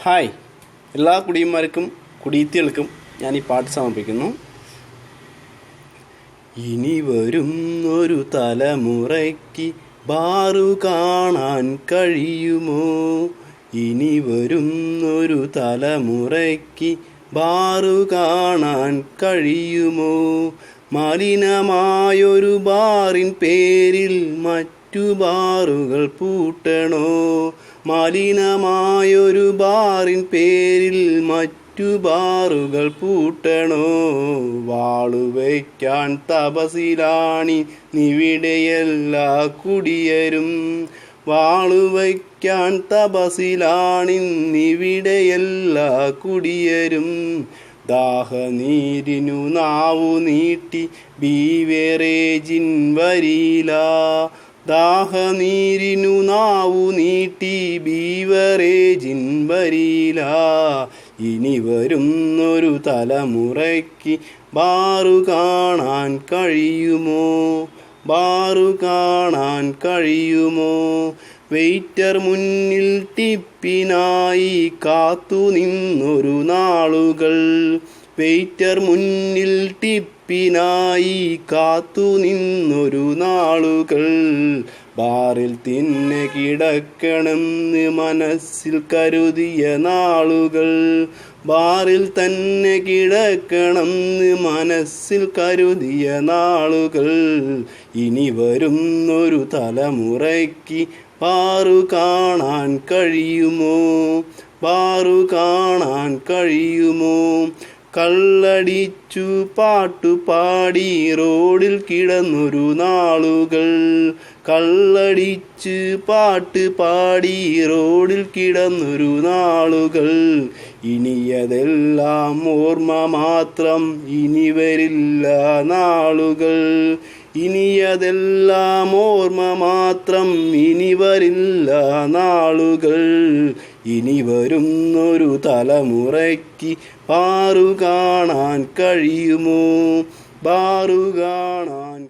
Hi, എല്ലാ കുടിയന്മാർക്കും കുടിയത്തികൾക്കും ഞാൻ ഈ പാട്ട് സമർപ്പിക്കുന്നു. ഇനി വരുന്നൊരു തലമുറയ്ക്ക് ബാറു കാണാൻ കഴിയുമോ? ഇനി വരുന്നൊരു തലമുറയ്ക്ക് ബാറു കാണാൻ കഴിയുമോ? മലിനമായൊരു ബാറിൻ പേരിൽ മറ്റു ബാറുകൾ പൂട്ടണോ? മലിനമായൊരു ബാറിൻ പേരിൽ മറ്റു ബാറുകൾ പൂട്ടണോ? വാളുവയ്ക്കാൻ തപസിലാണി നിവിടെയെല്ലാ കുടിയരും. വാളുവയ്ക്കാൻ തപസിലാണി നിവിടെയെല്ലാ കുടിയരും. ദാഹനീരിനു നാവു നീട്ടി ബീവറേജിൻ വരില. ദാഹനീരിനു നാവു നീട്ടി ബീവറേജിൻ വരില. ഇനി വരുന്നൊരു തലമുറയ്ക്ക് ബാറു കാണാൻ കഴിയുമോ? ബാറു കാണാൻ കഴിയുമോ? വെയിറ്റർ മുന്നിൽ ടിപ്പിനായി കാത്തു നിന്നൊരു നാളുകൾ. വെയിറ്റർ മുന്നിൽ ടിപ്പിനായി കാത്തു നിന്നൊരു നാളുകൾ. ബാറിൽ തിന്നെ കിടക്കണമെന്ന് മനസ്സിൽ കരുതിയ നാളുകൾ. ബാറിൽ തന്നെ കിടക്കണമെന്ന് മനസ്സിൽ കരുതിയ നാളുകൾ. ഇനി വരുന്നൊരു തലമുറയ്ക്ക് ബാറു കാണാൻ കഴിയുമോ? ബാറു കാണാൻ കഴിയുമോ? കള്ളടിച്ചു പാട്ടുപാടി റോഡിൽ കിടന്നൊരു നാളുകൾ. കള്ളടിച്ച് പാട്ട് പാടി റോഡിൽ കിടന്നൊരു നാളുകൾ. ഇനിയതെല്ലാം ഓർമ്മ മാത്രം, ഇനി വരില്ല നാളുകൾ. ഇനിയതെല്ലാം ഓർമ്മ മാത്രം, ഇനി വരില്ല നാളുകൾ. ഇനി വരുന്നൊരു തലമുറയ്ക്ക് ബാറു കാണാൻ കഴിയുമോ? ബാറു കാണാൻ